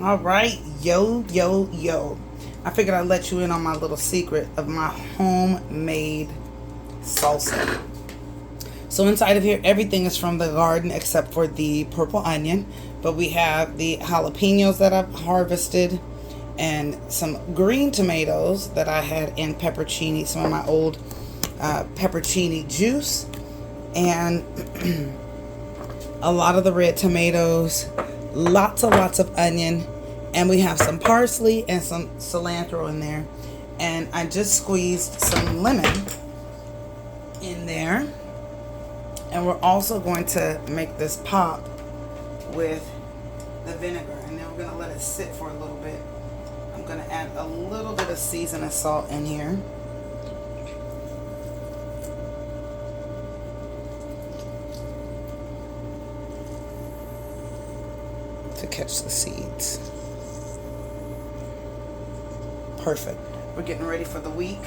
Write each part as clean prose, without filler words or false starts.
All right, yo. I figured I'd let you in on my little secret of my homemade salsa. So inside of here, everything is from the garden except for the purple onion. But we have the jalapenos that I've harvested and some green tomatoes that I had in peppercini, some of my old peppercini juice, and a lot of the red tomatoes, lots of onion, and we have some parsley and some cilantro in there. And I just squeezed some lemon in there. And we're also going to make this pop with the vinegar. And then we're going to let it sit for a little bit. I'm going to add a little bit of seasoning salt in here. To catch the seeds. Perfect. We're getting ready for the week.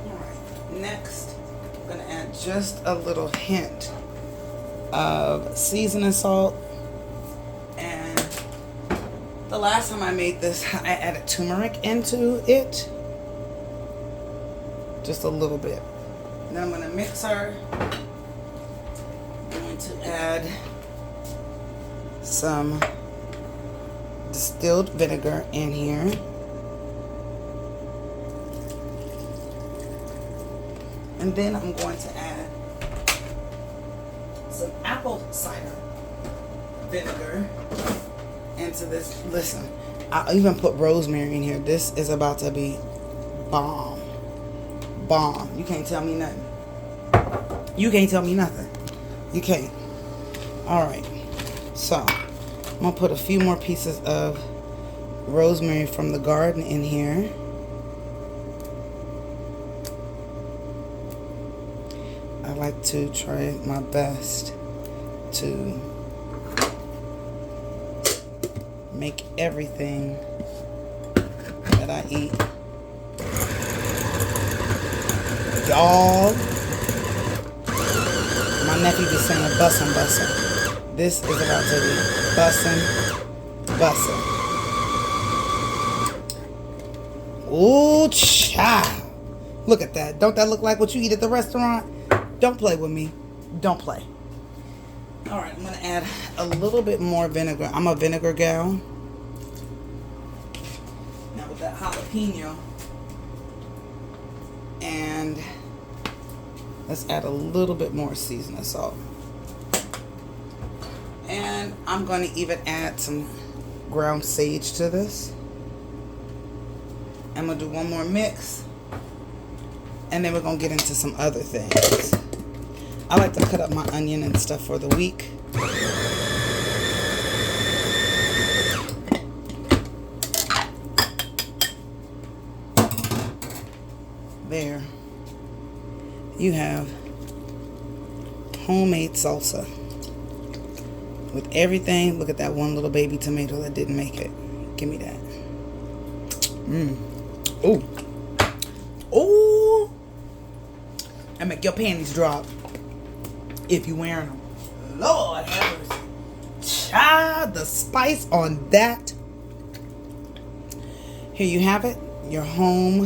Alright, next I'm going to add just a little hint of seasoning salt. And the last time I made this, I added turmeric into it. Just a little bit. And then I'm going to mix her. I'm going to add some distilled vinegar in here. And then I'm going to add some apple cider vinegar into this. Listen, I even put rosemary in here. This is about to be bomb. Bomb. You can't tell me nothing. You can't tell me nothing. You can't. Alright. So, I'm going to put a few more pieces of rosemary from the garden in here. I like to try my best to make everything that I eat. Dog. My nephew be saying bussin'. This is about to be bussin'. Ooh, child. Look at that. Don't that look like what you eat at the restaurant? Don't play with me. Don't play. Alright, I'm going to add a little bit more vinegar. I'm a vinegar gal. Now with that jalapeno. And let's add a little bit more seasoning salt. And I'm going to even add some ground sage to this. I'm going to do one more mix. And then we're going to get into some other things. I like to cut up my onion and stuff for the week. There. You have homemade salsa. With everything. Look at that one little baby tomato that didn't make it. Give me that. Ooh. Ooh. And make your panties drop if you're wearing them. Lord have mercy. Child, the spice on that. Here you have it. Your homemade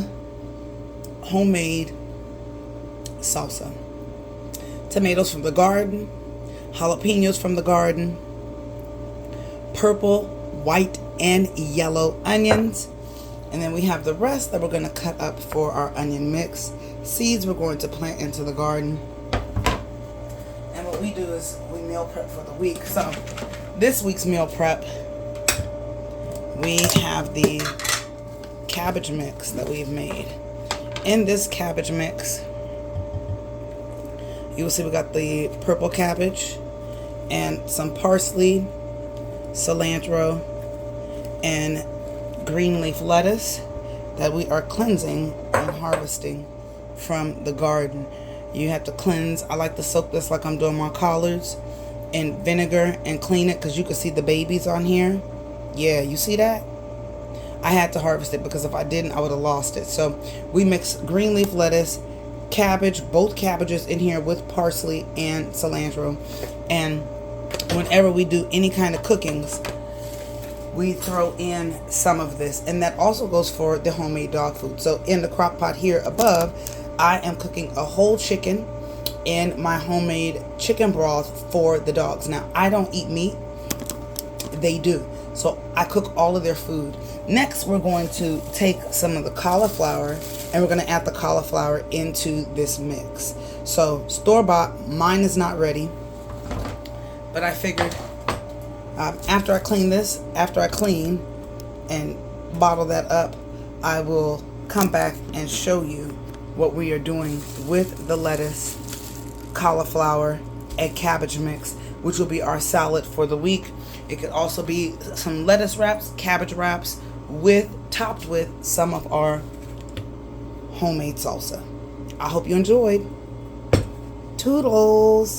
salsa. Tomatoes from the garden. Jalapenos from the garden, purple, white, and yellow onions, and then we have the rest that we're going to cut up for our onion mix. Seeds we're going to plant into the garden. And what we do is we meal prep for the week. So this week's meal prep, we have the cabbage mix that we've made. In this cabbage mix, you will see we got the purple cabbage and some parsley, cilantro, and green leaf lettuce that we are cleansing and harvesting from the garden. You have to cleanse. I like to soak this like I'm doing my collards in vinegar and clean it because you can see the babies on here. Yeah, you see that? I had to harvest it because if I didn't, I would have lost it. So we mix green leaf lettuce, cabbage, both cabbages in here with parsley and cilantro, and whenever we do any kind of cookings, we throw in some of this. And that also goes for the homemade dog food. So in the crock pot here above, I am cooking a whole chicken in my homemade chicken broth for the dogs. Now, I don't eat meat. They do. So I cook all of their food. Next, we're going to take some of the cauliflower and we're going to add the cauliflower into this mix. So store-bought, mine is not ready, but I figured after I clean and bottle that up, I will come back and show you what we are doing with the lettuce, cauliflower, and cabbage mix, which will be our salad for the week. It could also be some lettuce wraps, cabbage wraps, topped with some of our homemade salsa. I hope you enjoyed. Toodles.